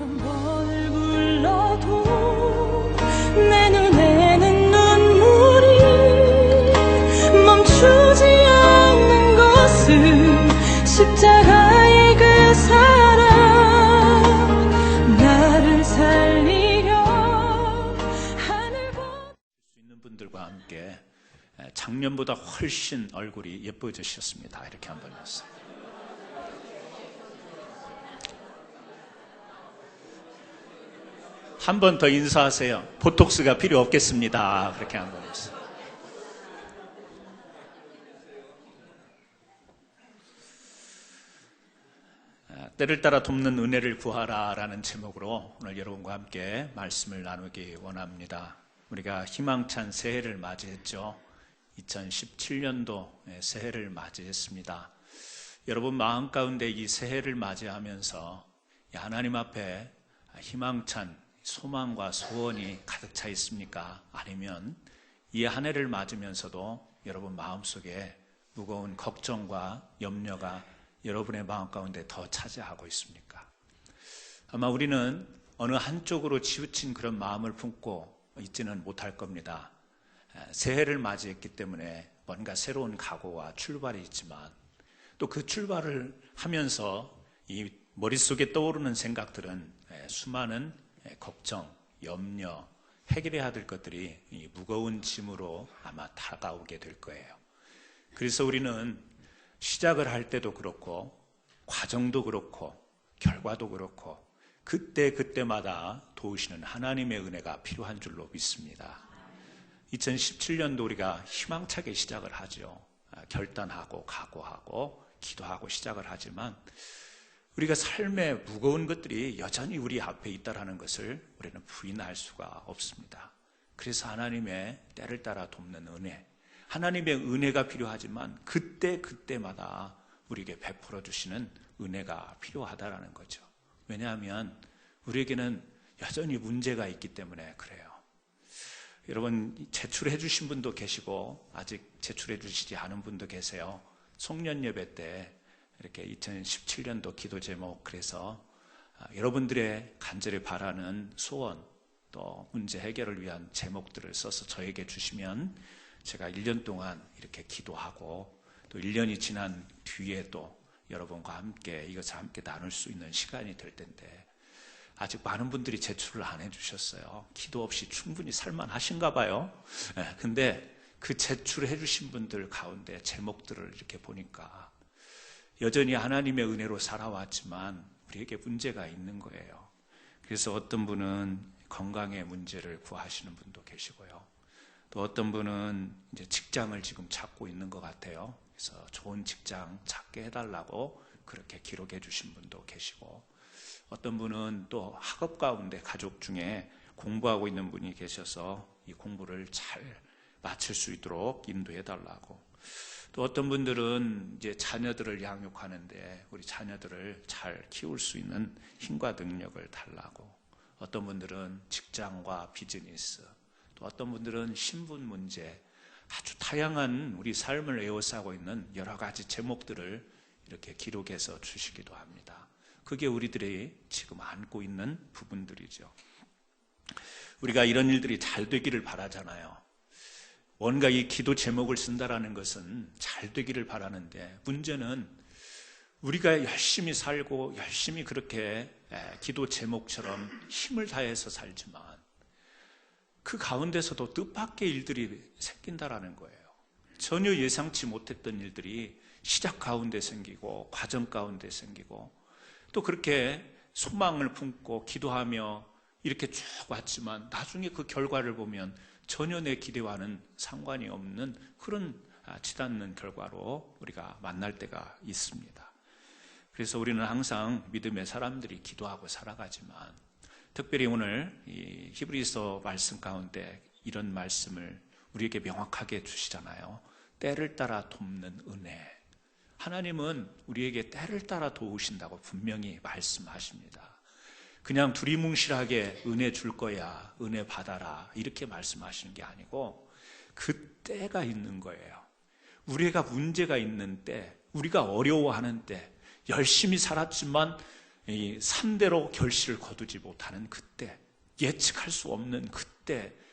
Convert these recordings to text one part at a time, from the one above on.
천 번을 불러도 내 눈에는 눈물이 멈추지 않는 것은 십자가의 그 사랑, 나를 살리려 하늘 수 있는 분들과 함께 작년보다 훨씬 얼굴이 예뻐지셨습니다. 이렇게 한번 했어요. 한 번 더 인사하세요. 보톡스가 필요 없겠습니다. 그렇게 한번 했어요. 때를 따라 돕는 은혜를 구하라 라는 제목으로 오늘 여러분과 함께 말씀을 나누기 원합니다. 우리가 희망찬 새해를 맞이했죠. 2017년도 새해를 맞이했습니다. 여러분 마음 가운데 이 새해를 맞이하면서 하나님 앞에 희망찬 소망과 소원이 가득 차 있습니까? 아니면 이 한 해를 맞으면서도 여러분 마음속에 무거운 걱정과 염려가 여러분의 마음 가운데 더 차지하고 있습니까? 아마 우리는 어느 한쪽으로 치우친 그런 마음을 품고 있지는 못할 겁니다. 새해를 맞이했기 때문에 뭔가 새로운 각오와 출발이 있지만 또 그 출발을 하면서 이 머릿속에 떠오르는 생각들은 수많은 걱정, 염려, 해결해야 될 것들이 이 무거운 짐으로 아마 다가오게 될 거예요. 그래서 우리는 시작을 할 때도 그렇고 과정도 그렇고 결과도 그렇고 그때마다 도우시는 하나님의 은혜가 필요한 줄로 믿습니다. 2017년도 우리가 희망차게 시작을 하죠. 결단하고 각오하고 기도하고 시작을 하지만 우리가 삶의 무거운 것들이 여전히 우리 앞에 있다는 것을 우리는 부인할 수가 없습니다. 그래서 하나님의 때를 따라 돕는 은혜, 하나님의 은혜가 필요하지만 그때마다 우리에게 베풀어 주시는 은혜가 필요하다는 거죠. 왜냐하면 우리에게는 여전히 문제가 있기 때문에 그래요. 여러분 제출해 주신 분도 계시고 아직 제출해 주시지 않은 분도 계세요. 송년 예배 때 이렇게 2017년도 기도 제목, 그래서 여러분들의 간절히 바라는 소원 또 문제 해결을 위한 제목들을 써서 저에게 주시면 제가 1년 동안 이렇게 기도하고 또 1년이 지난 뒤에도 여러분과 함께 이것을 함께 나눌 수 있는 시간이 될 텐데 아직 많은 분들이 제출을 안 해주셨어요. 기도 없이 충분히 살만하신가 봐요. 근데 그 제출해 주신 분들 가운데 제목들을 이렇게 보니까 여전히 하나님의 은혜로 살아왔지만 우리에게 문제가 있는 거예요. 그래서 어떤 분은 건강의 문제를 구하시는 분도 계시고요. 또 어떤 분은 이제 직장을 지금 찾고 있는 것 같아요. 그래서 좋은 직장 찾게 해달라고 그렇게 기록해 주신 분도 계시고, 어떤 분은 또 학업 가운데 가족 중에 공부하고 있는 분이 계셔서 이 공부를 잘 마칠 수 있도록 인도해 달라고, 또 어떤 분들은 이제 자녀들을 양육하는데 우리 자녀들을 잘 키울 수 있는 힘과 능력을 달라고, 어떤 분들은 직장과 비즈니스, 또 어떤 분들은 신분 문제, 아주 다양한 우리 삶을 에워싸고 있는 여러 가지 제목들을 이렇게 기록해서 주시기도 합니다. 그게 우리들이 지금 안고 있는 부분들이죠. 우리가 이런 일들이 잘 되기를 바라잖아요. 뭔가 이 기도 제목을 쓴다라는 것은 잘 되기를 바라는데, 문제는 우리가 열심히 살고 열심히 그렇게 기도 제목처럼 힘을 다해서 살지만 그 가운데서도 뜻밖의 일들이 생긴다라는 거예요. 전혀 예상치 못했던 일들이 시작 가운데 생기고 과정 가운데 생기고, 또 그렇게 소망을 품고 기도하며 이렇게 쭉 왔지만 나중에 그 결과를 보면 전혀 내 기대와는 상관이 없는 그런 치닫는 결과로 우리가 만날 때가 있습니다. 그래서 우리는 항상 믿음의 사람들이 기도하고 살아가지만, 특별히 오늘 이 히브리서 말씀 가운데 이런 말씀을 우리에게 명확하게 주시잖아요. 때를 따라 돕는 은혜. 하나님은 우리에게 때를 따라 도우신다고 분명히 말씀하십니다. 그냥 두리뭉실하게 은혜 줄 거야, 은혜 받아라 이렇게 말씀하시는 게 아니고 그 때가 있는 거예요. 우리가 문제가 있는 때, 우리가 어려워하는 때, 열심히 살았지만 이 산대로 결실을 거두지 못하는 그때, 예측할 수 없는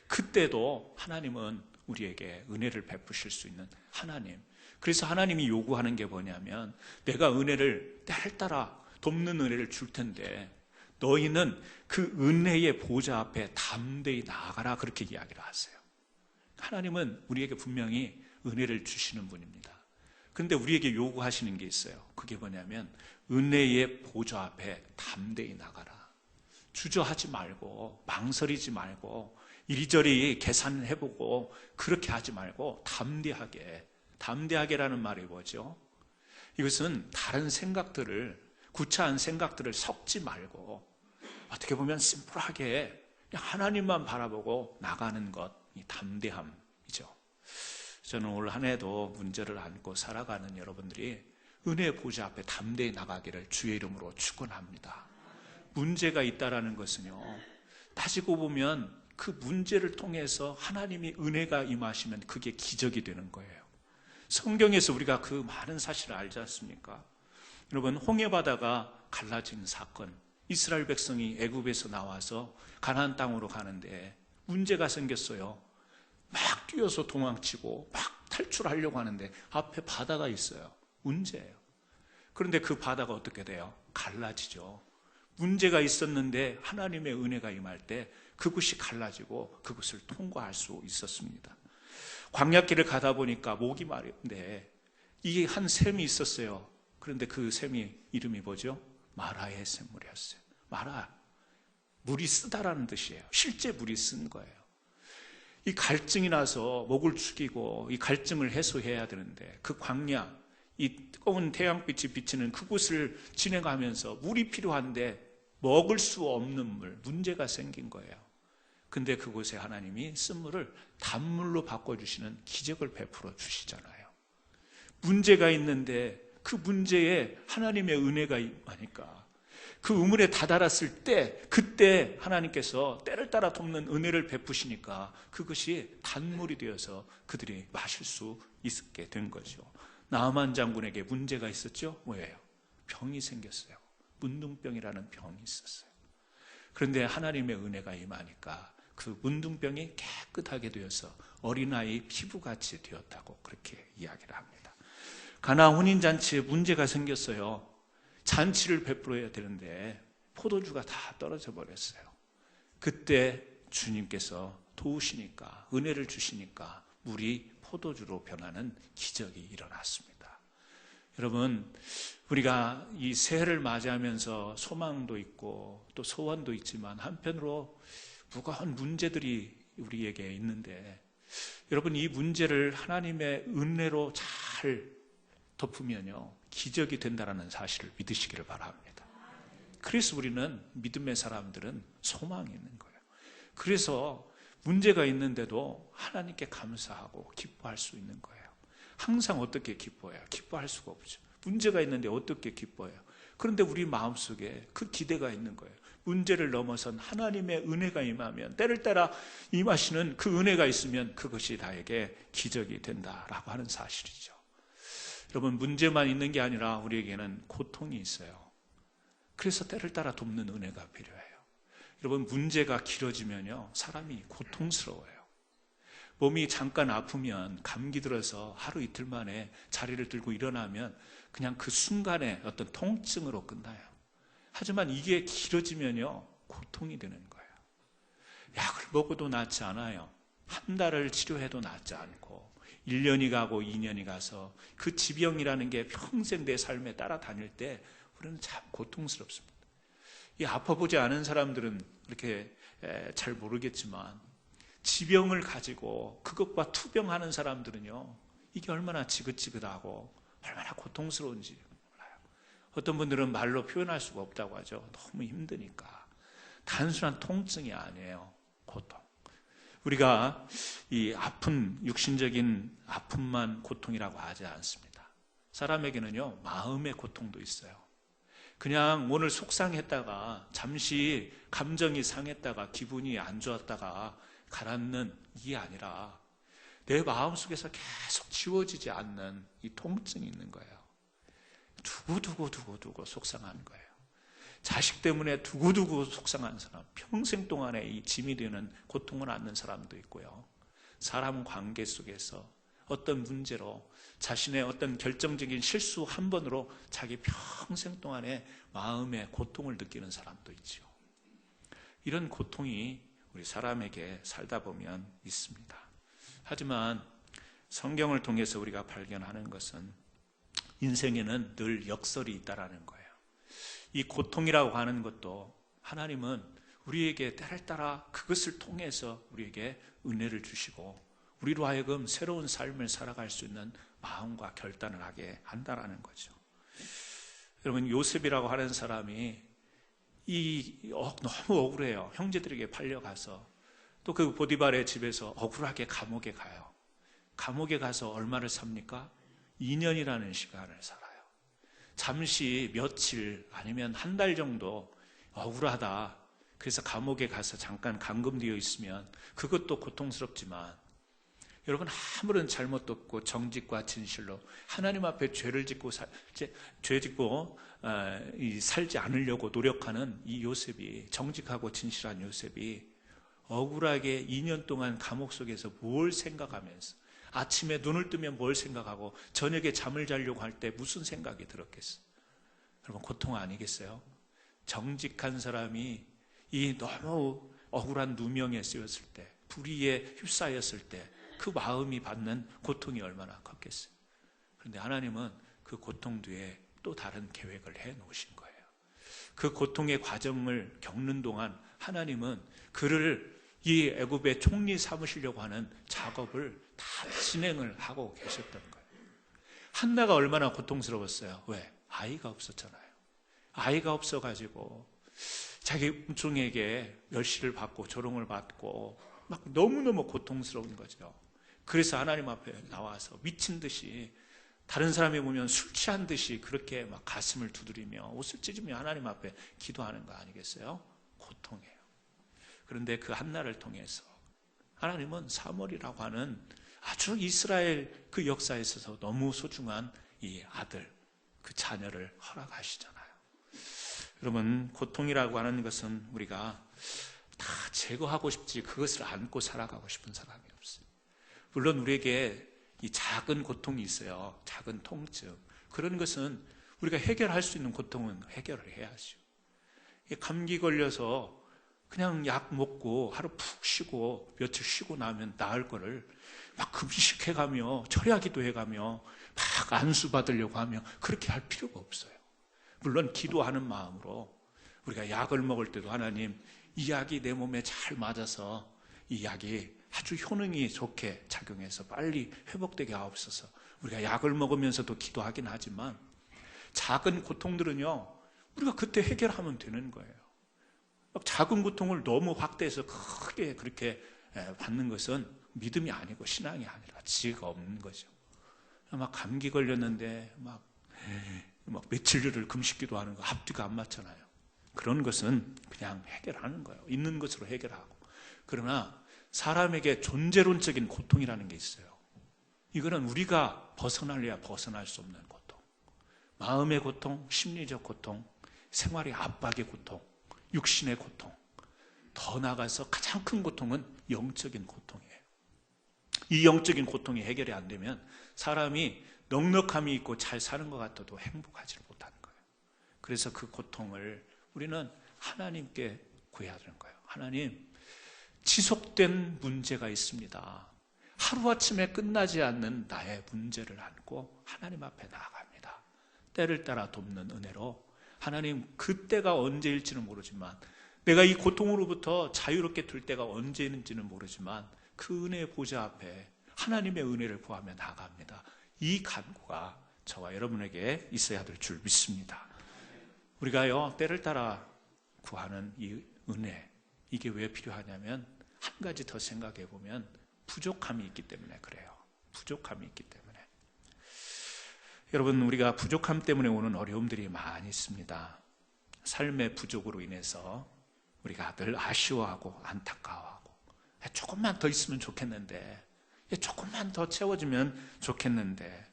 그때도 하나님은 우리에게 은혜를 베푸실 수 있는 하나님. 그래서 하나님이 요구하는 게 뭐냐면, 내가 은혜를 때를 따라 돕는 은혜를 줄 텐데 너희는 그 은혜의 보좌 앞에 담대히 나아가라, 그렇게 이야기를 하세요. 하나님은 우리에게 분명히 은혜를 주시는 분입니다. 그런데 우리에게 요구하시는 게 있어요. 그게 뭐냐면 은혜의 보좌 앞에 담대히 나가라. 주저하지 말고 망설이지 말고 이리저리 계산해보고 그렇게 하지 말고 담대하게라는 말이 뭐죠? 이것은 다른 생각들을, 구차한 생각들을 섞지 말고 어떻게 보면 심플하게 그냥 하나님만 바라보고 나가는 것, 이 담대함이죠. 저는 올 한 해도 문제를 안고 살아가는 여러분들이 은혜의 보좌 앞에 담대히 나가기를 주의 이름으로 축원합니다. 문제가 있다라는 것은요, 따지고 보면 그 문제를 통해서 하나님이 은혜가 임하시면 그게 기적이 되는 거예요. 성경에서 우리가 그 많은 사실을 알지 않습니까? 여러분, 홍해바다가 갈라진 사건, 이스라엘 백성이 애굽에서 나와서 가나안 땅으로 가는데 문제가 생겼어요. 막 뛰어서 도망치고 막 탈출하려고 하는데 앞에 바다가 있어요. 문제예요. 그런데 그 바다가 어떻게 돼요? 갈라지죠. 문제가 있었는데 하나님의 은혜가 임할 때 그곳이 갈라지고 그곳을 통과할 수 있었습니다. 광야길을 가다 보니까 목이 마른데 이게 한 샘이 있었어요. 그런데 그 샘이 이름이 뭐죠? 마라의 샘물이었어요. 마라, 물이 쓰다라는 뜻이에요. 실제 물이 쓴 거예요. 이 갈증이 나서 목을 죽이고 이 갈증을 해소해야 되는데 그 광야, 이 뜨거운 태양빛이 비치는 그곳을 지나가면서 물이 필요한데 먹을 수 없는 물, 문제가 생긴 거예요. 근데 그곳에 하나님이 쓴물을 단물로 바꿔주시는 기적을 베풀어 주시잖아요. 문제가 있는데 그 문제에 하나님의 은혜가 임하니까 그 우물에 다다랐을 때 그때 하나님께서 때를 따라 돕는 은혜를 베푸시니까 그것이 단물이 되어서 그들이 마실 수 있게 된 거죠. 나아만 장군에게 문제가 있었죠? 뭐예요? 병이 생겼어요. 문둥병이라는 병이 있었어요. 그런데 하나님의 은혜가 임하니까 그 문둥병이 깨끗하게 되어서 어린아이 피부같이 되었다고 그렇게 이야기를 합니다. 가나 혼인잔치에 문제가 생겼어요. 잔치를 베풀어야 되는데 포도주가 다 떨어져 버렸어요. 그때 주님께서 도우시니까, 은혜를 주시니까 물이 포도주로 변하는 기적이 일어났습니다. 여러분, 우리가 이 새해를 맞이하면서 소망도 있고 또 소원도 있지만 한편으로 무거운 문제들이 우리에게 있는데, 여러분, 이 문제를 하나님의 은혜로 잘 덮으면요 기적이 된다는 사실을 믿으시기를 바랍니다. 그래서 우리는 믿음의 사람들은 소망이 있는 거예요. 그래서 문제가 있는데도 하나님께 감사하고 기뻐할 수 있는 거예요. 항상 어떻게 기뻐해요? 기뻐할 수가 없죠. 문제가 있는데 어떻게 기뻐해요? 그런데 우리 마음속에 그 기대가 있는 거예요. 문제를 넘어선 하나님의 은혜가 임하면, 때를 따라 임하시는 그 은혜가 있으면 그것이 나에게 기적이 된다라고 하는 사실이죠. 여러분, 문제만 있는 게 아니라 우리에게는 고통이 있어요. 그래서 때를 따라 돕는 은혜가 필요해요. 여러분, 문제가 길어지면요 사람이 고통스러워요. 몸이 잠깐 아프면, 감기 들어서 하루 이틀 만에 자리를 들고 일어나면 그냥 그 순간에 어떤 통증으로 끝나요. 하지만 이게 길어지면요 고통이 되는 거예요. 약을 먹어도 낫지 않아요. 한 달을 치료해도 낫지 않고 1년이 가고 2년이 가서 그 지병이라는 게 평생 내 삶에 따라다닐 때 우리는 참 고통스럽습니다. 이 아파보지 않은 사람들은 이렇게 잘 모르겠지만 지병을 가지고 그것과 투병하는 사람들은요 이게 얼마나 지긋지긋하고 얼마나 고통스러운지 몰라요. 어떤 분들은 말로 표현할 수가 없다고 하죠. 너무 힘드니까. 단순한 통증이 아니에요. 고통. 우리가 이 아픈, 육신적인 아픔만 고통이라고 하지 않습니다. 사람에게는요 마음의 고통도 있어요. 그냥 오늘 속상했다가 잠시 감정이 상했다가 기분이 안 좋았다가 가라앉는 이게 아니라 내 마음속에서 계속 지워지지 않는 이 통증이 있는 거예요. 두고 속상한 거예요. 자식 때문에 두고두고 속상한 사람, 평생 동안에 이 짐이 되는 고통을 안는 사람도 있고요. 사람 관계 속에서 어떤 문제로 자신의 어떤 결정적인 실수 한 번으로 자기 평생 동안에 마음의 고통을 느끼는 사람도 있죠. 이런 고통이 우리 사람에게 살다 보면 있습니다. 하지만 성경을 통해서 우리가 발견하는 것은 인생에는 늘 역설이 있다라는 거예요. 이 고통이라고 하는 것도 하나님은 우리에게 때를 따라 그것을 통해서 우리에게 은혜를 주시고 우리로 하여금 새로운 삶을 살아갈 수 있는 마음과 결단을 하게 한다라는 거죠. 여러분, 요셉이라고 하는 사람이 너무 억울해요. 형제들에게 팔려가서 또 그 보디발의 집에서 억울하게 감옥에 가요. 감옥에 가서 얼마를 삽니까? 2년이라는 시간을 살아요. 잠시 며칠 아니면 한 달 정도 억울하다. 그래서 감옥에 가서 잠깐 감금되어 있으면 그것도 고통스럽지만 여러분, 아무런 잘못도 없고 정직과 진실로 하나님 앞에 죄 짓고 살지 않으려고 노력하는 이 요셉이, 정직하고 진실한 요셉이 억울하게 2년 동안 감옥 속에서 뭘 생각하면서 아침에 눈을 뜨면 뭘 생각하고 저녁에 잠을 자려고 할 때 무슨 생각이 들었겠어요? 여러분, 고통 아니겠어요? 정직한 사람이 이 너무 억울한 누명에 쓰였을 때, 불의에 휩싸였을 때 그 마음이 받는 고통이 얼마나 컸겠어요. 그런데 하나님은 그 고통 뒤에 또 다른 계획을 해 놓으신 거예요. 그 고통의 과정을 겪는 동안 하나님은 그를 이 애굽의 총리 삼으시려고 하는 작업을 다 진행을 하고 계셨던 거예요. 한나가 얼마나 고통스러웠어요. 왜? 아이가 없었잖아요. 아이가 없어가지고 자기 음종에게 멸시를 받고 조롱을 받고 막 너무너무 고통스러운 거죠. 그래서 하나님 앞에 나와서 미친 듯이, 다른 사람이 보면 술 취한 듯이 그렇게 막 가슴을 두드리며 옷을 찢으며 하나님 앞에 기도하는 거 아니겠어요? 고통이에요. 그런데 그 한나를 통해서 하나님은 사무엘이라고 하는 아주 이스라엘 그 역사에 있어서 너무 소중한 이 아들, 그 자녀를 허락하시잖아요. 여러분, 고통이라고 하는 것은 우리가 다 제거하고 싶지 그것을 안고 살아가고 싶은 사람이 없어요. 물론 우리에게 이 작은 고통이 있어요. 작은 통증. 그런 것은 우리가 해결할 수 있는 고통은 해결을 해야죠. 감기 걸려서 그냥 약 먹고 하루 푹 쉬고 며칠 쉬고 나면 나을 거를 막 금식해가며 철야기도 해가며 막 안수 받으려고 하며 그렇게 할 필요가 없어요. 물론 기도하는 마음으로 우리가 약을 먹을 때도 하나님, 이 약이 내 몸에 잘 맞아서 이 약이 아주 효능이 좋게 작용해서 빨리 회복되게 하옵소서. 우리가 약을 먹으면서도 기도하긴 하지만 작은 고통들은요, 우리가 그때 해결하면 되는 거예요. 작은 고통을 너무 확대해서 크게 그렇게 받는 것은 믿음이 아니고 신앙이 아니라 지혜가 없는 거죠. 막 감기 걸렸는데 막 며칠을 금식기도 하는 거 앞뒤가 안 맞잖아요. 그런 것은 그냥 해결하는 거예요. 있는 것으로 해결하고. 그러나 사람에게 존재론적인 고통이라는 게 있어요. 이거는 우리가 벗어날래야 벗어날 수 없는 고통. 마음의 고통, 심리적 고통, 생활의 압박의 고통, 육신의 고통. 더 나아가서 가장 큰 고통은 영적인 고통이에요. 이 영적인 고통이 해결이 안 되면 사람이 넉넉함이 있고 잘 사는 것 같아도 행복하지 못하는 거예요. 그래서 그 고통을 우리는 하나님께 구해야 되는 거예요. 하나님, 지속된 문제가 있습니다. 하루아침에 끝나지 않는 나의 문제를 안고 하나님 앞에 나아갑니다. 때를 따라 돕는 은혜로 하나님, 그 때가 언제일지는 모르지만, 내가 이 고통으로부터 자유롭게 될 때가 언제인지는 모르지만 그 은혜의 보좌 앞에 하나님의 은혜를 구하며 나아갑니다. 이 간구가 저와 여러분에게 있어야 될 줄 믿습니다. 우리가요, 때를 따라 구하는 이 은혜, 이게 왜 필요하냐면 한 가지 더 생각해 보면 부족함이 있기 때문에 그래요. 부족함이 있기 때문에. 여러분, 우리가 부족함 때문에 오는 어려움들이 많이 있습니다. 삶의 부족으로 인해서 우리가 늘 아쉬워하고 안타까워하고, 조금만 더 있으면 좋겠는데, 조금만 더 채워지면 좋겠는데,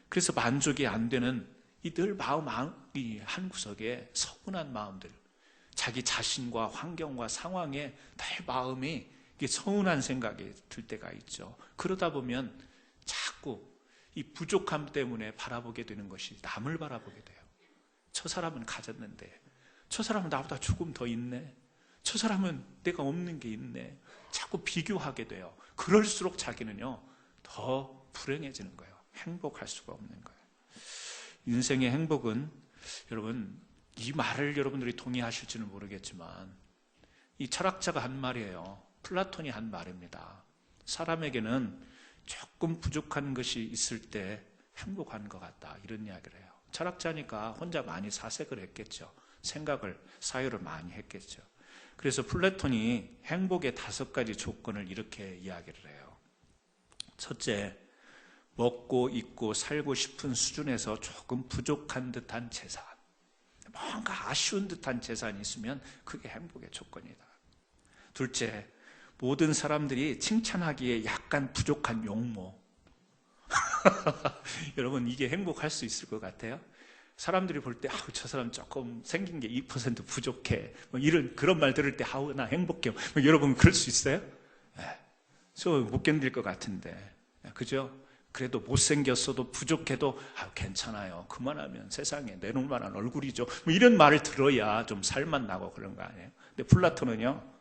그래서 만족이 안 되는 이 늘 마음 우리 한 구석에 서운한 마음들, 자기 자신과 환경과 상황에 늘 마음이 서운한 생각이 들 때가 있죠. 그러다 보면 자꾸 이 부족함 때문에 바라보게 되는 것이 남을 바라보게 돼요. 저 사람은 가졌는데, 저 사람은 나보다 조금 더 있네, 저 사람은 내가 없는 게 있네, 자꾸 비교하게 돼요. 그럴수록 자기는요 더 불행해지는 거예요. 행복할 수가 없는 거예요. 인생의 행복은, 여러분, 이 말을 여러분들이 동의하실지는 모르겠지만 이 철학자가 한 말이에요. 플라톤이 한 말입니다. 사람에게는 조금 부족한 것이 있을 때 행복한 것 같다, 이런 이야기를 해요. 철학자니까 혼자 많이 사색을 했겠죠. 생각을, 사유를 많이 했겠죠. 그래서 플라톤이 행복의 5가지 조건을 이렇게 이야기를 해요. 첫째, 먹고 입고 살고 싶은 수준에서 조금 부족한 듯한 재산, 뭔가 아쉬운 듯한 재산이 있으면 그게 행복의 조건이다. 둘째, 모든 사람들이 칭찬하기에 약간 부족한 용모. 여러분, 이게 행복할 수 있을 것 같아요? 사람들이 볼 때, 저 사람 조금 생긴 게 2% 부족해, 그런 말 들을 때, 나 행복해, 여러분 그럴 수 있어요? 저 못 견딜 것 같은데, 그죠? 그래도 못생겼어도 부족해도 괜찮아요, 그만하면 세상에 내놓을 만한 얼굴이죠, 이런 말을 들어야 좀 살만 나고 그런 거 아니에요? 근데 플라톤은요,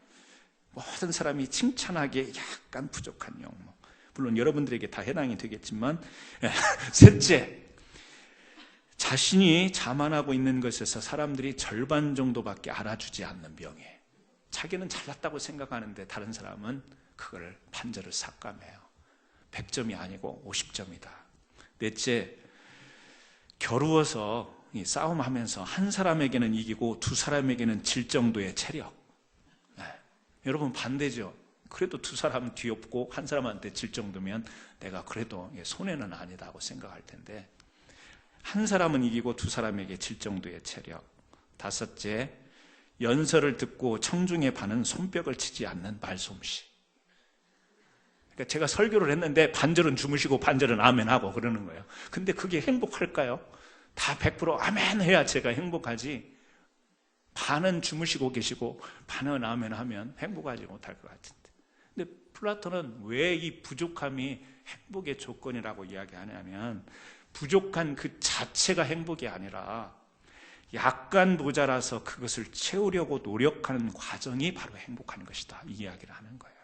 모든 사람이 칭찬하기에 약간 부족한 용모. 물론 여러분들에게 다 해당이 되겠지만, 셋째, 자신이 자만하고 있는 것에서 사람들이 절반 정도밖에 알아주지 않는 명예. 자기는 잘났다고 생각하는데 다른 사람은 그걸 판절을 삭감해요. 100점이 아니고 50점이다. 넷째, 겨루어서 싸움하면서 한 사람에게는 이기고 두 사람에게는 질 정도의 체력. 여러분 반대죠. 그래도 두 사람은 뒤엎고 한 사람한테 질 정도면 내가 그래도 손해는 아니다고 생각할 텐데, 한 사람은 이기고 두 사람에게 질 정도의 체력. 다섯째, 연설을 듣고 청중의 반은 손뼉을 치지 않는 말솜씨. 그러니까 제가 설교를 했는데 반절은 주무시고 반절은 아멘하고 그러는 거예요. 근데 그게 행복할까요? 다 100% 아멘 해야 제가 행복하지, 반은 주무시고 계시고 반은 아멘하면 행복하지 못할 것 같은데. 근데 플라톤은 왜 이 부족함이 행복의 조건이라고 이야기하냐면, 부족한 그 자체가 행복이 아니라 약간 모자라서 그것을 채우려고 노력하는 과정이 바로 행복한 것이다, 이 이야기를 하는 거예요.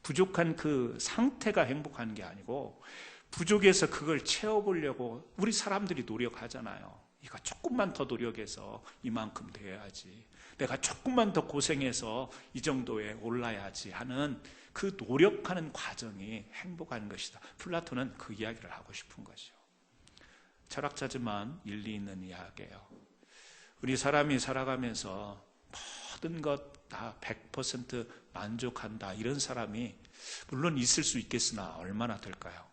부족한 그 상태가 행복한 게 아니고, 부족해서 그걸 채워보려고 우리 사람들이 노력하잖아요. 이거 조금만 더 노력해서 이만큼 돼야지, 내가 조금만 더 고생해서 이 정도에 올라야지 하는 그 노력하는 과정이 행복한 것이다. 플라톤은 그 이야기를 하고 싶은 거죠. 철학자지만 일리 있는 이야기예요. 우리 사람이 살아가면서 모든 것 다 100% 만족한다, 이런 사람이 물론 있을 수 있겠으나 얼마나 될까요?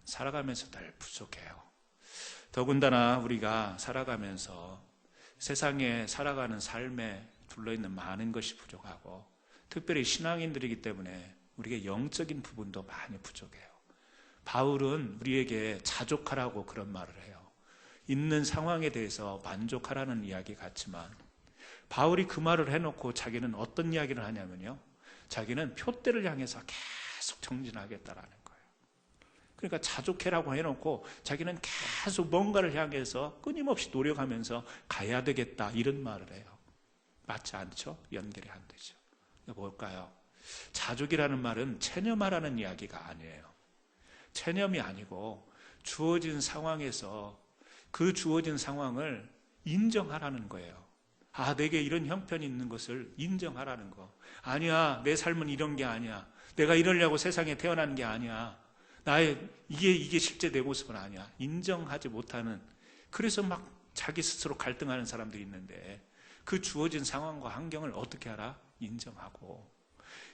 살아가면서 늘 부족해요. 더군다나 우리가 살아가면서 세상에 살아가는 삶에 둘러있는 많은 것이 부족하고, 특별히 신앙인들이기 때문에 우리가 영적인 부분도 많이 부족해요. 바울은 우리에게 자족하라고 그런 말을 해요. 있는 상황에 대해서 만족하라는 이야기 같지만, 바울이 그 말을 해놓고 자기는 어떤 이야기를 하냐면요, 자기는 표대를 향해서 계속 정진하겠다라는 거예요. 그러니까 자족해라고 해놓고 자기는 계속 뭔가를 향해서 끊임없이 노력하면서 가야 되겠다, 이런 말을 해요. 맞지 않죠? 연결이 안 되죠. 뭘까요? 자족이라는 말은 체념하라는 이야기가 아니에요. 체념이 아니고 주어진 상황에서 그 주어진 상황을 인정하라는 거예요. 내게 이런 형편이 있는 것을 인정하라는 거. 아니야, 내 삶은 이런 게 아니야, 내가 이러려고 세상에 태어난 게 아니야, 이게 실제 내 모습은 아니야, 인정하지 못하는, 그래서 막 자기 스스로 갈등하는 사람들이 있는데, 그 주어진 상황과 환경을 어떻게 하라? 인정하고.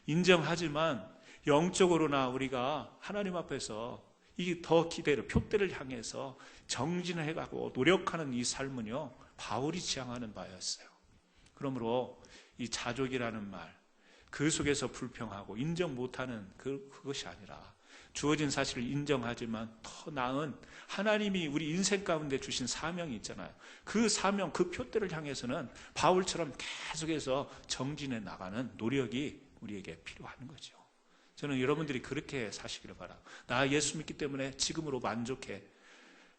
인정하지만 영적으로나 우리가 하나님 앞에서 이 더 기대를, 표대를 향해서 정진을 해가고 노력하는 이 삶은요, 바울이 지향하는 바였어요. 그러므로 이 자족이라는 말, 그 속에서 불평하고 인정 못하는 그것이 아니라 주어진 사실을 인정하지만 더 나은 하나님이 우리 인생 가운데 주신 사명이 있잖아요. 그 사명, 그 표대를 향해서는 바울처럼 계속해서 정진해 나가는 노력이 우리에게 필요한 거죠. 저는 여러분들이 그렇게 사시기를 바라요. 나 예수 믿기 때문에 지금으로 만족해.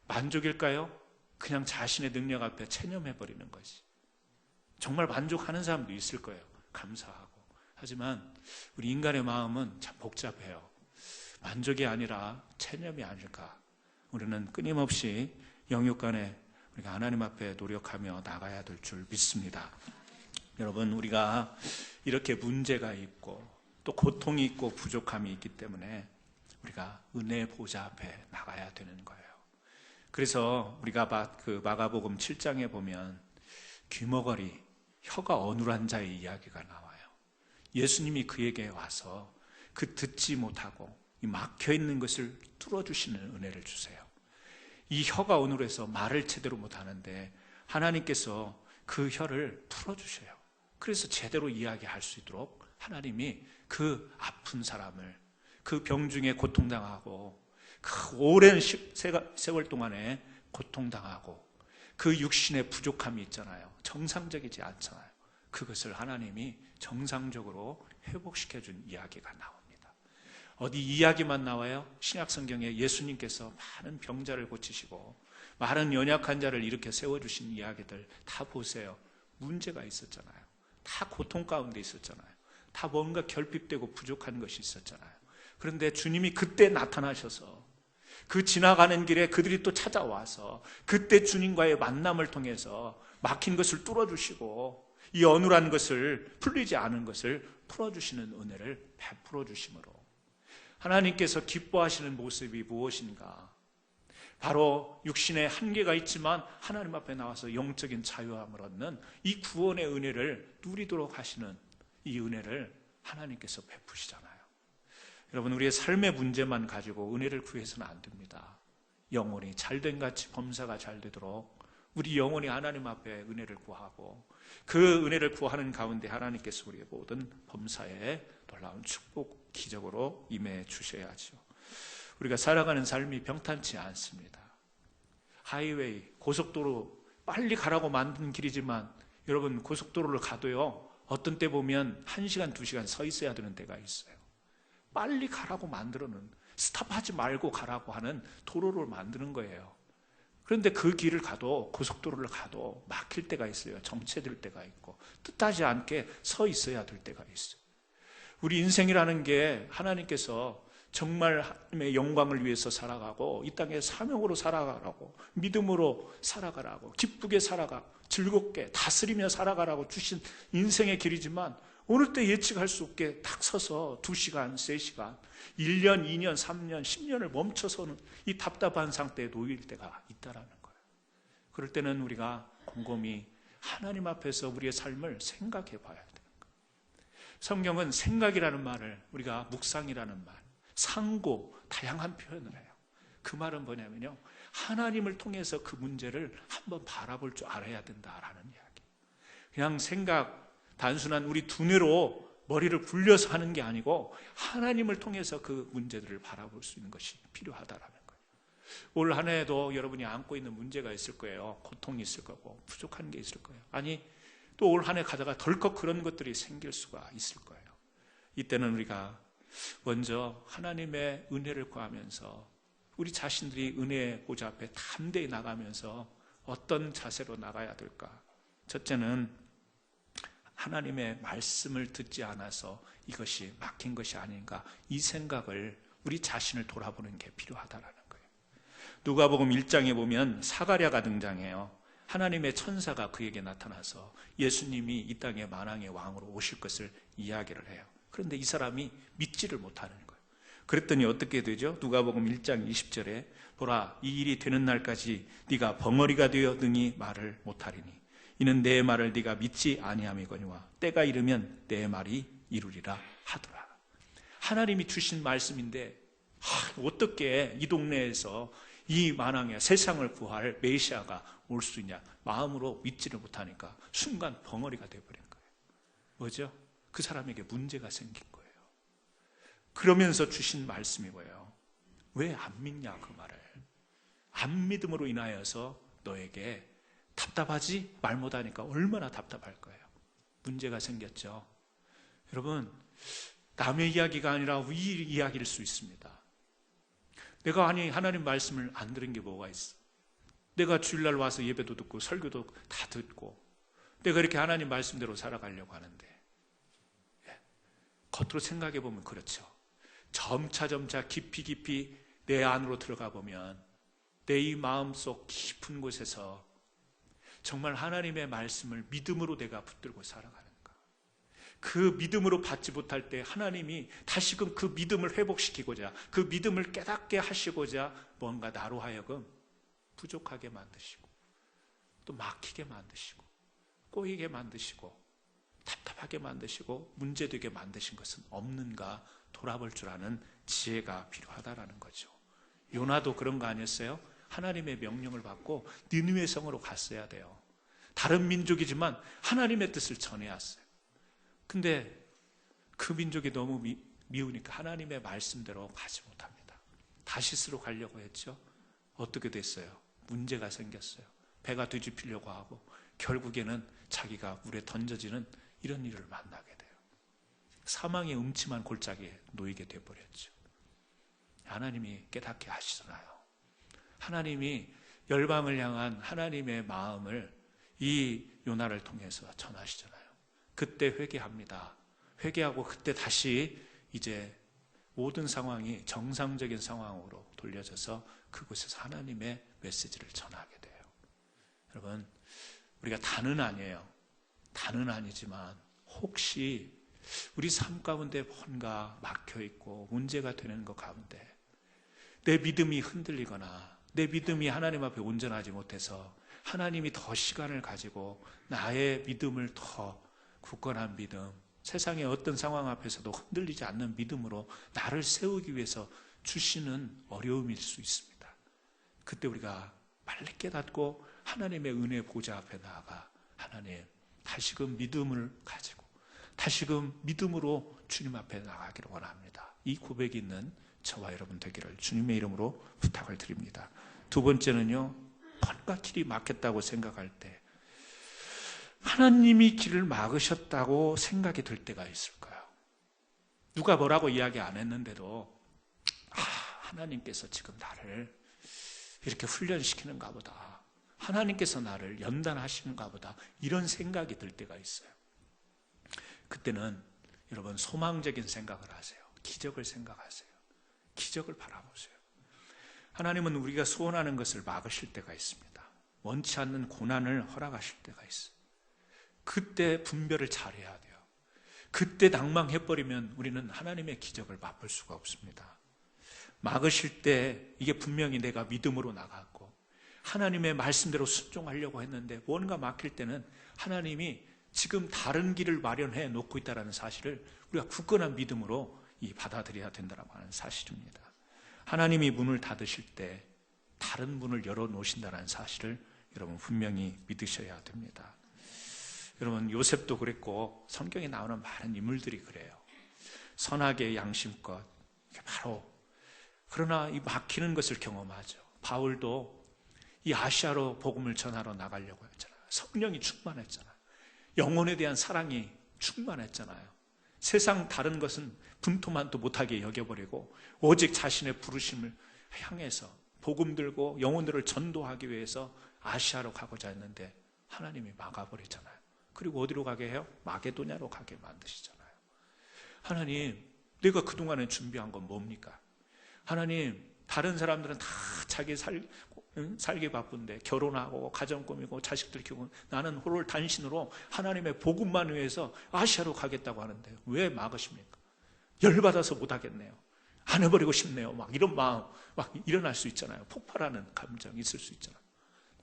만족일까요? 그냥 자신의 능력 앞에 체념해버리는 것이. 정말 만족하는 사람도 있을 거예요. 감사하고. 하지만 우리 인간의 마음은 참 복잡해요. 만족이 아니라 체념이 아닐까. 우리는 끊임없이 영육간에 우리가 하나님 앞에 노력하며 나가야 될 줄 믿습니다. 여러분, 우리가 이렇게 문제가 있고 또 고통이 있고 부족함이 있기 때문에 우리가 은혜의 보좌 앞에 나가야 되는 거예요. 그래서 우리가 마가복음 7장에 보면 귀머거리, 혀가 어눌한 자의 이야기가 나와요. 예수님이 그에게 와서 그 듣지 못하고 이 막혀있는 것을 뚫어주시는 은혜를 주세요. 이 혀가 어눌해서 말을 제대로 못하는데 하나님께서 그 혀를 풀어주셔요. 그래서 제대로 이야기할 수 있도록 하나님이 그 아픈 사람을, 그 병중에 고통당하고 그 오랜 세월 동안에 고통당하고 그 육신의 부족함이 있잖아요. 정상적이지 않잖아요. 그것을 하나님이 정상적으로 회복시켜준 이야기가 나옵니다. 어디 이야기만 나와요? 신약성경에 예수님께서 많은 병자를 고치시고 많은 연약한 자를 이렇게 세워주신 이야기들 다 보세요. 문제가 있었잖아요. 다 고통 가운데 있었잖아요. 다 뭔가 결핍되고 부족한 것이 있었잖아요. 그런데 주님이 그때 나타나셔서 그 지나가는 길에 그들이 또 찾아와서 그때 주님과의 만남을 통해서 막힌 것을 뚫어주시고 이 어눌한 것을, 풀리지 않은 것을 풀어주시는 은혜를 베풀어 주심으로 하나님께서 기뻐하시는 모습이 무엇인가? 바로 육신의 한계가 있지만 하나님 앞에 나와서 영적인 자유함을 얻는 이 구원의 은혜를 누리도록 하시는 이 은혜를 하나님께서 베푸시잖아요. 여러분, 우리의 삶의 문제만 가지고 은혜를 구해서는 안 됩니다. 영혼이 잘된 같이 범사가 잘 되도록 우리 영혼이 하나님 앞에 은혜를 구하고 그 은혜를 구하는 가운데 하나님께서 우리의 모든 범사에 놀라운 축복 기적으로 임해 주셔야죠. 우리가 살아가는 삶이 평탄치 않습니다. 하이웨이, 고속도로 빨리 가라고 만든 길이지만 여러분, 고속도로를 가도요, 어떤 때 보면 1시간, 2시간 서 있어야 되는 때가 있어요. 빨리 가라고 만들어는, 스탑하지 말고 가라고 하는 도로를 만드는 거예요. 그런데 그 길을 가도, 고속도로를 가도 막힐 때가 있어요. 정체될 때가 있고 뜻하지 않게 서 있어야 될 때가 있어요. 우리 인생이라는 게 하나님께서 정말 하나님의 영광을 위해서 살아가고 이 땅에 사명으로 살아가라고, 믿음으로 살아가라고, 기쁘게 살아가, 즐겁게 다스리며 살아가라고 주신 인생의 길이지만 어느 때 예측할 수 없게 딱 서서 2시간, 3시간, 1년, 2년, 3년, 10년을 멈춰서는 이 답답한 상태에 놓일 때가 있다라는 거예요. 그럴 때는 우리가 곰곰이 하나님 앞에서 우리의 삶을 생각해 봐야 되는 거예요. 성경은 생각이라는 말을 우리가 묵상이라는 말, 상고, 다양한 표현을 해요. 그 말은 뭐냐면요, 하나님을 통해서 그 문제를 한번 바라볼 줄 알아야 된다라는 이야기. 그냥 생각, 단순한 우리 두뇌로 머리를 굴려서 하는 게 아니고 하나님을 통해서 그 문제들을 바라볼 수 있는 것이 필요하다라는 거예요. 올 한 해에도 여러분이 안고 있는 문제가 있을 거예요. 고통이 있을 거고 부족한 게 있을 거예요. 아니, 또 올 한 해 가다가 덜컥 그런 것들이 생길 수가 있을 거예요. 이때는 우리가 먼저 하나님의 은혜를 구하면서 우리 자신들이 은혜의 보좌 앞에 담대히 나가면서 어떤 자세로 나가야 될까? 첫째는 하나님의 말씀을 듣지 않아서 이것이 막힌 것이 아닌가, 이 생각을, 우리 자신을 돌아보는 게 필요하다라는 거예요. 누가복음 1장에 보면 사가랴가 등장해요. 하나님의 천사가 그에게 나타나서 예수님이 이 땅의 만왕의 왕으로 오실 것을 이야기를 해요. 그런데 이 사람이 믿지를 못하는 거예요. 그랬더니 어떻게 되죠? 누가복음 1장 20절에 보라, 이 일이 되는 날까지 네가 벙어리가 되어 능히 말을 못하리니 이는 내 말을 네가 믿지 아니함이거니와 때가 이르면 내 말이 이루리라 하더라. 하나님이 주신 말씀인데 어떻게 이 동네에서 이 만왕의 세상을 구할 메시아가 올 수 있냐, 마음으로 믿지를 못하니까 순간 벙어리가 되어버린 거예요. 뭐죠? 그 사람에게 문제가 생긴 거예요. 그러면서 주신 말씀이 뭐예요? 왜 안 믿냐 그 말을. 안 믿음으로 인하여서 너에게 답답하지? 말 못하니까 얼마나 답답할 거예요. 문제가 생겼죠. 여러분, 남의 이야기가 아니라 우리 이야기일 수 있습니다. 내가 하나님 말씀을 안 들은 게 뭐가 있어? 내가 주일날 와서 예배도 듣고 설교도 다 듣고 내가 이렇게 하나님 말씀대로 살아가려고 하는데, 겉으로 생각해 보면 그렇죠. 점차 깊이 내 안으로 들어가 보면 내 이 마음속 깊은 곳에서 정말 하나님의 말씀을 믿음으로 내가 붙들고 살아가는가. 그 믿음으로 받지 못할 때 하나님이 다시금 그 믿음을 회복시키고자, 그 믿음을 깨닫게 하시고자 뭔가 나로 하여금 부족하게 만드시고 또 막히게 만드시고 꼬이게 만드시고 답답하게 만드시고 문제되게 만드신 것은 없는가 돌아볼 줄 아는 지혜가 필요하다라는 거죠. 요나도 그런 거 아니었어요? 하나님의 명령을 받고 니느웨 성으로 갔어야 돼요. 다른 민족이지만 하나님의 뜻을 전해야 했어요. 근데 그 민족이 너무 미우니까 하나님의 말씀대로 가지 못합니다. 다시스로 가려고 했죠. 어떻게 됐어요? 문제가 생겼어요. 배가 뒤집히려고 하고 결국에는 자기가 물에 던져지는 이런 일을 만나게 돼요. 사망의 음침한 골짜기에 놓이게 되어버렸죠. 하나님이 깨닫게 하시잖아요. 하나님이 열방을 향한 하나님의 마음을 이 요나를 통해서 전하시잖아요. 그때 회개합니다. 회개하고 그때 다시 이제 모든 상황이 정상적인 상황으로 돌려져서 그곳에서 하나님의 메시지를 전하게 돼요. 여러분, 우리가 다는 아니에요. 다는 아니지만 혹시 우리 삶 가운데 뭔가 막혀있고 문제가 되는 것 가운데 내 믿음이 흔들리거나 내 믿음이 하나님 앞에 온전하지 못해서 하나님이 더 시간을 가지고 나의 믿음을 더 굳건한 믿음, 세상의 어떤 상황 앞에서도 흔들리지 않는 믿음으로 나를 세우기 위해서 주시는 어려움일 수 있습니다. 그때 우리가 빨리 깨닫고 하나님의 은혜 보좌 앞에 나아가 하나님 다시금 믿음을 가지고 다시금 믿음으로 주님 앞에 나가기를 원합니다. 이 고백이 있는 저와 여러분 되기를 주님의 이름으로 부탁을 드립니다. 두 번째는요, 뭔가 길이 막혔다고 생각할 때 하나님이 길을 막으셨다고 생각이 들 때가 있을까요? 누가 뭐라고 이야기 안 했는데도 하나님께서 지금 나를 이렇게 훈련시키는가 보다, 하나님께서 나를 연단하시는가 보다, 이런 생각이 들 때가 있어요. 그때는 여러분 소망적인 생각을 하세요. 기적을 생각하세요. 기적을 바라보세요. 하나님은 우리가 소원하는 것을 막으실 때가 있습니다. 원치 않는 고난을 허락하실 때가 있어요. 그때 분별을 잘해야 돼요. 그때 낭망해버리면 우리는 하나님의 기적을 맛볼 수가 없습니다. 막으실 때 이게 분명히 내가 믿음으로 나갔고 하나님의 말씀대로 순종하려고 했는데 뭔가 막힐 때는 하나님이 지금 다른 길을 마련해 놓고 있다는 사실을 우리가 굳건한 믿음으로 받아들여야 된다고 하는 사실입니다. 하나님이 문을 닫으실 때 다른 문을 열어놓으신다는 사실을 여러분 분명히 믿으셔야 됩니다. 여러분 요셉도 그랬고 성경에 나오는 많은 인물들이 그래요. 선하게 양심껏 바로 그러나 이 막히는 것을 경험하죠. 바울도 이 아시아로 복음을 전하러 나가려고 했잖아요. 성령이 충만했잖아요. 영혼에 대한 사랑이 충만했잖아요. 세상 다른 것은 분토만도 못하게 여겨버리고 오직 자신의 부르심을 향해서 복음 들고 영혼들을 전도하기 위해서 아시아로 가고자 했는데 하나님이 막아버리잖아요. 그리고 어디로 가게 해요? 마게도냐로 가게 만드시잖아요. 하나님, 내가 그동안에 준비한 건 뭡니까? 하나님, 다른 사람들은 다 자기 살기 바쁜데 결혼하고 가정 꾸미고 자식들 키우고 나는 홀로 단신으로 하나님의 복음만 위해서 아시아로 가겠다고 하는데 왜 막으십니까? 열받아서 못하겠네요. 안 해버리고 싶네요. 막 이런 마음 막 일어날 수 있잖아요. 폭발하는 감정이 있을 수 있잖아요.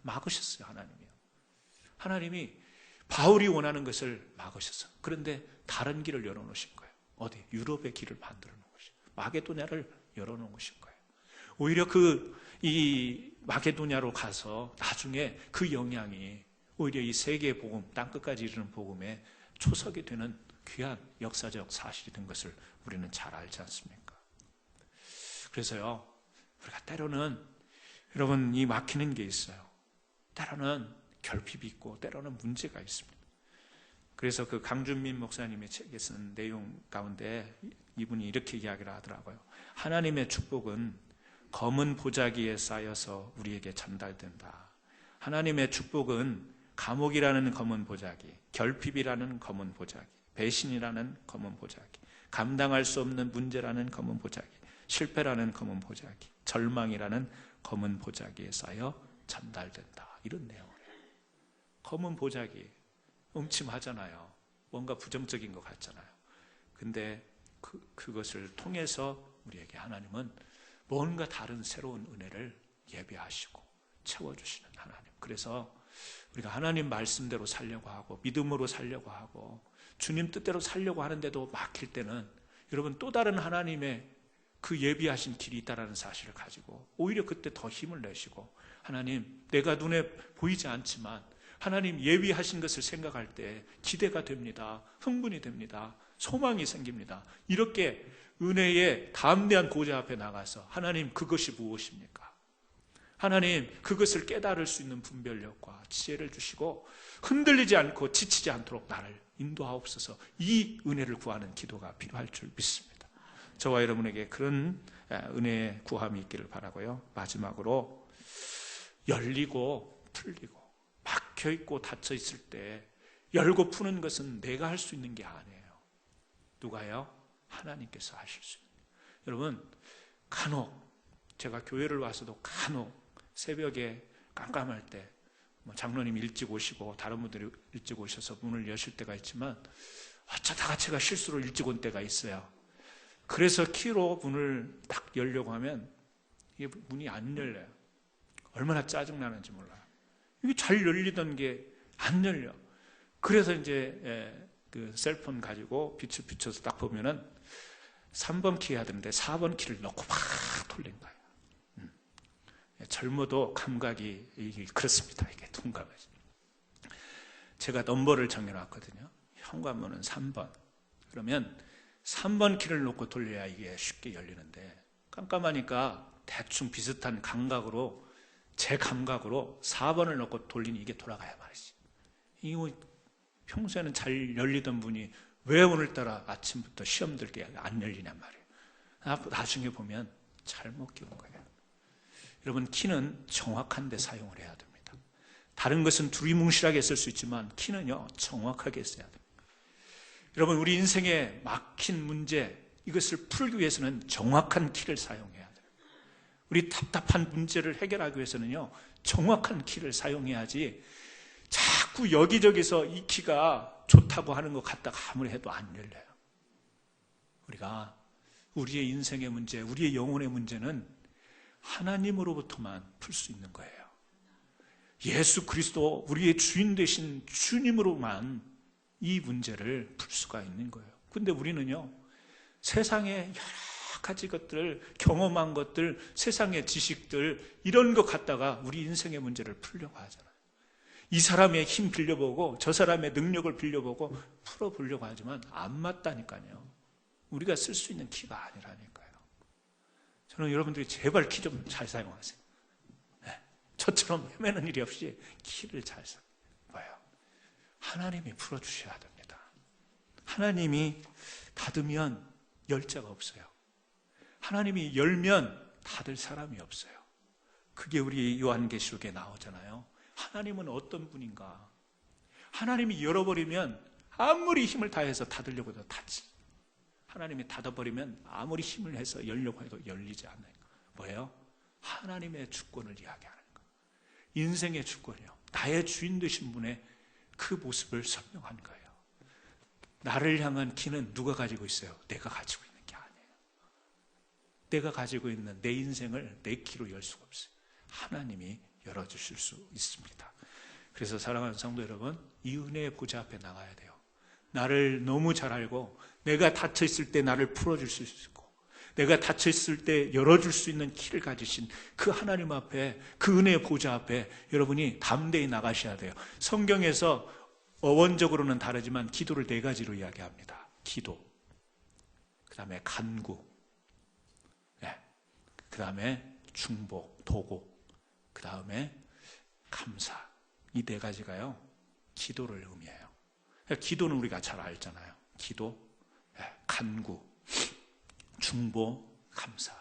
막으셨어요. 하나님이요. 하나님이 바울이 원하는 것을 막으셨어요. 그런데 다른 길을 열어놓으신 거예요. 어디? 유럽의 길을 만들어 놓은 것이에요. 마게도냐를 열어놓은 것인 거예요. 오히려 이 마게도냐로 가서 나중에 그 영향이 오히려 이 세계 복음, 땅끝까지 이르는 복음의 초석이 되는 귀한 역사적 사실이 된 것을 우리는 잘 알지 않습니까? 그래서요, 우리가 때로는 여러분 이 막히는 게 있어요. 때로는 결핍이 있고 때로는 문제가 있습니다. 그래서 그 강준민 목사님의 책에 쓴 내용 가운데 이분이 이렇게 이야기를 하더라고요. 하나님의 축복은 검은 보자기에 쌓여서 우리에게 전달된다. 하나님의 축복은 감옥이라는 검은 보자기, 결핍이라는 검은 보자기, 배신이라는 검은 보자기, 감당할 수 없는 문제라는 검은 보자기, 실패라는 검은 보자기, 절망이라는 검은 보자기에 쌓여 전달된다. 이런 내용이에요. 검은 보자기, 음침하잖아요. 뭔가 부정적인 것 같잖아요. 근데 그것을 통해서 우리에게 하나님은 뭔가 다른 새로운 은혜를 예비하시고 채워주시는 하나님. 그래서 우리가 하나님 말씀대로 살려고 하고 믿음으로 살려고 하고 주님 뜻대로 살려고 하는데도 막힐 때는 여러분 또 다른 하나님의 그 예비하신 길이 있다는 사실을 가지고 오히려 그때 더 힘을 내시고 하나님 내가 눈에 보이지 않지만 하나님 예비하신 것을 생각할 때 기대가 됩니다. 흥분이 됩니다. 소망이 생깁니다. 이렇게 은혜의 담대한 보좌 앞에 나가서 하나님 그것이 무엇입니까? 하나님 그것을 깨달을 수 있는 분별력과 지혜를 주시고 흔들리지 않고 지치지 않도록 나를 인도하옵소서. 이 은혜를 구하는 기도가 필요할 줄 믿습니다. 저와 여러분에게 그런 은혜의 구함이 있기를 바라고요. 마지막으로 열리고 풀리고 막혀있고 닫혀있을 때 열고 푸는 것은 내가 할 수 있는 게 아니에요. 누가요? 하나님께서 하실 수 있는. 여러분 간혹 제가 교회를 와서도 간혹 새벽에 깜깜할 때 장로님이 일찍 오시고 다른 분들이 일찍 오셔서 문을 여실 때가 있지만 어쩌다가 제가 실수로 일찍 온 때가 있어요. 그래서 키로 문을 딱 열려고 하면 이게 문이 안 열려요. 얼마나 짜증나는지 몰라요. 이게 잘 열리던 게 안 열려. 그래서 이제 그 셀폰 가지고 빛을 비춰서 딱 보면은 3번 키 해야 되는데 4번 키를 넣고 막 돌린 거예요. 젊어도 감각이 그렇습니다. 이게 둔감해져. 제가 넘버를 정해놨거든요. 현관문은 3번. 그러면 3번 키를 놓고 돌려야 이게 쉽게 열리는데 깜깜하니까 대충 비슷한 감각으로 제 감각으로 4번을 넣고 돌리니 이게 돌아가야 말이지. 이거 평소에는 잘 열리던 문이 왜 오늘따라 아침부터 시험 들게 안 열리냔 말이에요. 나중에 보면 잘못 끼운 거예요. 여러분 키는 정확한 데 사용을 해야 됩니다. 다른 것은 두리뭉실하게 쓸 수 있지만 키는요 정확하게 써야 됩니다. 여러분 우리 인생에 막힌 문제 이것을 풀기 위해서는 정확한 키를 사용해야 돼요. 우리 답답한 문제를 해결하기 위해서는요 정확한 키를 사용해야지 자꾸 여기저기서 이 키가 좋다고 하는 것 같다가 아무리 해도 안 열려요. 우리가 우리의 인생의 문제, 우리의 영혼의 문제는 하나님으로부터만 풀 수 있는 거예요. 예수 그리스도 우리의 주인 되신 주님으로만 이 문제를 풀 수가 있는 거예요. 근데 우리는요 세상의 여러 가지 것들, 경험한 것들, 세상의 지식들 이런 것 갖다가 우리 인생의 문제를 풀려고 하잖아요. 이 사람의 힘 빌려보고 저 사람의 능력을 빌려보고 풀어보려고 하지만 안 맞다니까요. 우리가 쓸 수 있는 키가 아니라니까요. 저는 여러분들이 제발 키 좀 잘 사용하세요. 네. 저처럼 헤매는 일이 없이 키를 잘 사용해요. 하나님이 풀어주셔야 됩니다. 하나님이 닫으면 열 자가 없어요. 하나님이 열면 닫을 사람이 없어요. 그게 우리 요한계시록에 나오잖아요. 하나님은 어떤 분인가? 하나님이 열어버리면 아무리 힘을 다해서 닫으려고 해도 닫지. 하나님이 닫아버리면 아무리 힘을 해서 열려고 해도 열리지 않아요. 뭐예요? 하나님의 주권을 이야기하는 거. 인생의 주권이요. 나의 주인 되신 분의 그 모습을 설명한 거예요. 나를 향한 키는 누가 가지고 있어요? 내가 가지고 있는 게 아니에요. 내가 가지고 있는 내 인생을 내 키로 열 수가 없어요. 하나님이 열어주실 수 있습니다. 그래서 사랑하는 성도 여러분, 이 은혜의 보좌 앞에 나가야 돼요. 나를 너무 잘 알고 내가 닫혀있을 때 나를 풀어줄 수 있고 내가 닫혀있을 때 열어줄 수 있는 키를 가지신 그 하나님 앞에, 그 은혜의 보좌 앞에 여러분이 담대히 나가셔야 돼요. 성경에서 어원적으로는 다르지만 기도를 4가지로 이야기합니다. 기도, 그 다음에 간구, 그 다음에 중보, 도고, 그 다음에 감사. 이 네 가지가요, 기도를 의미해요. 기도는 우리가 잘 알잖아요. 기도, 간구, 중보, 감사.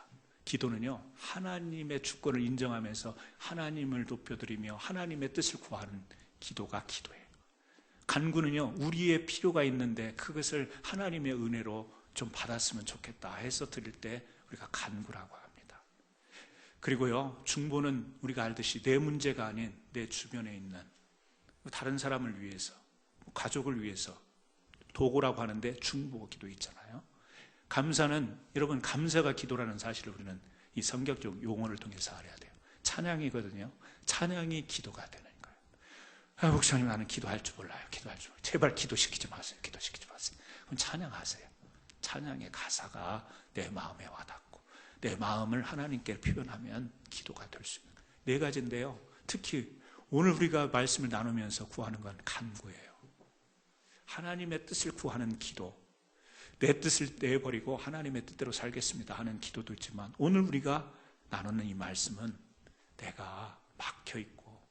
기도는요, 하나님의 주권을 인정하면서 하나님을 높여드리며 하나님의 뜻을 구하는 기도가 기도예요. 간구는요, 우리의 필요가 있는데 그것을 하나님의 은혜로 좀 받았으면 좋겠다 해서 드릴 때 우리가 간구라고 합니다. 그리고요, 중보는 우리가 알듯이 내 문제가 아닌 내 주변에 있는 다른 사람을 위해서, 가족을 위해서 도구라고 하는데 중보 기도 있잖아요. 감사는, 여러분, 감사가 기도라는 사실을 우리는 이 성경적 용어를 통해서 알아야 돼요. 찬양이거든요. 찬양이 기도가 되는 거예요. 목사님, 나는 기도할 줄 몰라요. 기도할 줄 몰라요. 제발 기도시키지 마세요. 기도시키지 마세요. 그럼 찬양하세요. 찬양의 가사가 내 마음에 와닿고 내 마음을 하나님께 표현하면 기도가 될 수 있는 거예요. 네 가지인데요, 특히 오늘 우리가 말씀을 나누면서 구하는 건 간구예요. 하나님의 뜻을 구하는 기도, 내 뜻을 내버리고 하나님의 뜻대로 살겠습니다 하는 기도도 있지만, 오늘 우리가 나누는 이 말씀은 내가 막혀있고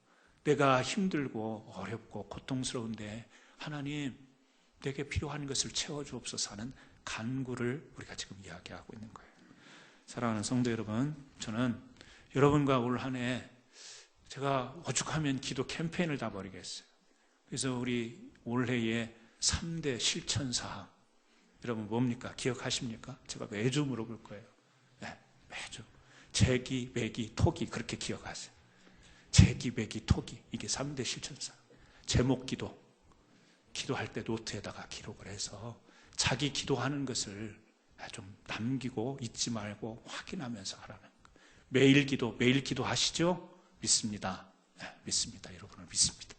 내가 힘들고 어렵고 고통스러운데 하나님, 내게 필요한 것을 채워주옵소서 하는 간구를 우리가 지금 이야기하고 있는 거예요. 사랑하는 성도 여러분, 저는 여러분과 올 한 해 제가 오죽하면 기도 캠페인을 다 벌이겠어요. 그래서 우리 올해의 3대 실천사항, 여러분 뭡니까? 기억하십니까? 제가 매주 물어볼 거예요. 네, 매주. 제기, 매기, 토기, 그렇게 기억하세요. 제기, 매기, 토기, 이게 3대 실천사항. 제목 기도, 기도할 때 노트에다가 기록을 해서 자기 기도하는 것을 좀 남기고 잊지 말고 확인하면서 하라는 거예요. 매일 기도, 매일 기도하시죠? 믿습니다. 네, 믿습니다. 여러분을 믿습니다.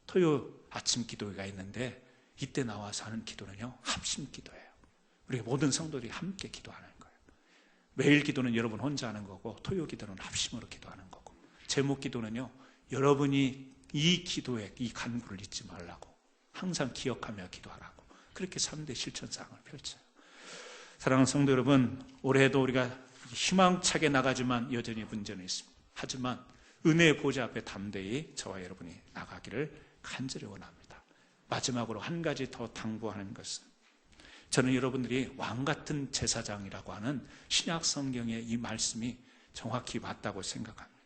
토요 아침 기도회가 있는데 이때 나와서 하는 기도는요, 합심 기도예요. 우리 모든 성도들이 함께 기도하는 거예요. 매일 기도는 여러분 혼자 하는 거고, 토요 기도는 합심으로 기도하는 거고, 제목 기도는요, 여러분이 이 기도에 이 간구를 잊지 말라고 항상 기억하며 기도하라고, 그렇게 3대 실천사항을 펼쳐요. 사랑하는 성도 여러분, 올해도 우리가 희망차게 나가지만 여전히 문제는 있습니다. 하지만 은혜의 보좌 앞에 담대히 저와 여러분이 나가기를 간절히 원합니다. 마지막으로 한 가지 더 당부하는 것은, 저는 여러분들이 왕같은 제사장이라고 하는 신약 성경의 이 말씀이 정확히 맞다고 생각합니다.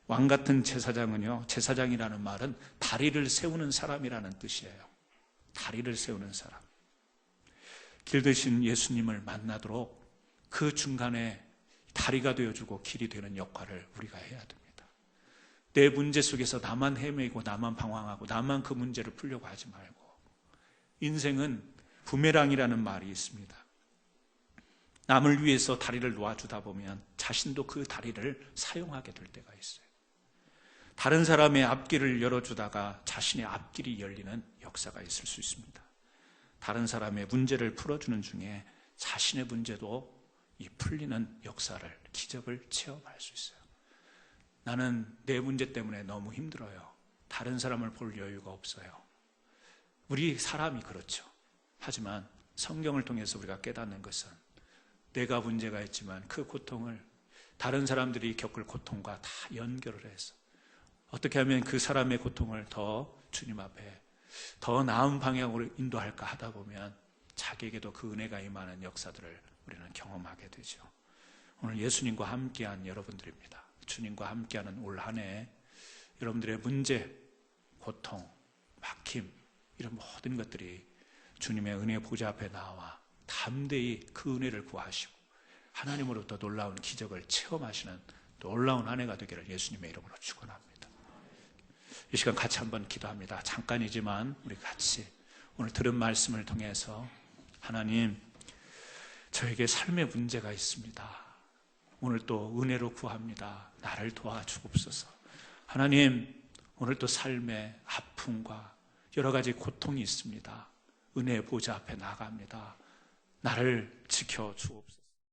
왕같은 제사장은요, 제사장이라는 말은 다리를 세우는 사람이라는 뜻이에요. 다리를 세우는 사람. 길드신 예수님을 만나도록 그 중간에 다리가 되어주고 길이 되는 역할을 우리가 해야 됩니다. 내 문제 속에서 나만 헤매고 나만 방황하고 나만 그 문제를 풀려고 하지 말고, 인생은 부메랑이라는 말이 있습니다. 남을 위해서 다리를 놓아주다 보면 자신도 그 다리를 사용하게 될 때가 있어요. 다른 사람의 앞길을 열어주다가 자신의 앞길이 열리는 역사가 있을 수 있습니다. 다른 사람의 문제를 풀어주는 중에 자신의 문제도 이 풀리는 역사를, 기적을 체험할 수 있어요. 나는 내 문제 때문에 너무 힘들어요. 다른 사람을 볼 여유가 없어요. 우리 사람이 그렇죠. 하지만 성경을 통해서 우리가 깨닫는 것은, 내가 문제가 있지만 그 고통을 다른 사람들이 겪을 고통과 다 연결을 해서 어떻게 하면 그 사람의 고통을 더 주님 앞에 더 나은 방향으로 인도할까 하다 보면 자기에게도 그 은혜가 임하는 역사들을 우리는 경험하게 되죠. 오늘 예수님과 함께한 여러분들입니다. 주님과 함께하는 올 한 해 여러분들의 문제, 고통, 막힘, 이런 모든 것들이 주님의 은혜 보좌 앞에 나와 담대히 그 은혜를 구하시고 하나님으로부터 놀라운 기적을 체험하시는 놀라운 한 해가 되기를 예수님의 이름으로 축원합니다. 이 시간 같이 한번 기도합니다. 잠깐이지만 우리 같이 오늘 들은 말씀을 통해서, 하나님, 저에게 삶의 문제가 있습니다. 오늘 또 은혜로 구합니다. 나를 도와주옵소서. 하나님, 오늘 또 삶의 아픔과 여러 가지 고통이 있습니다. 은혜의 보좌 앞에 나갑니다. 나를 지켜주옵소서.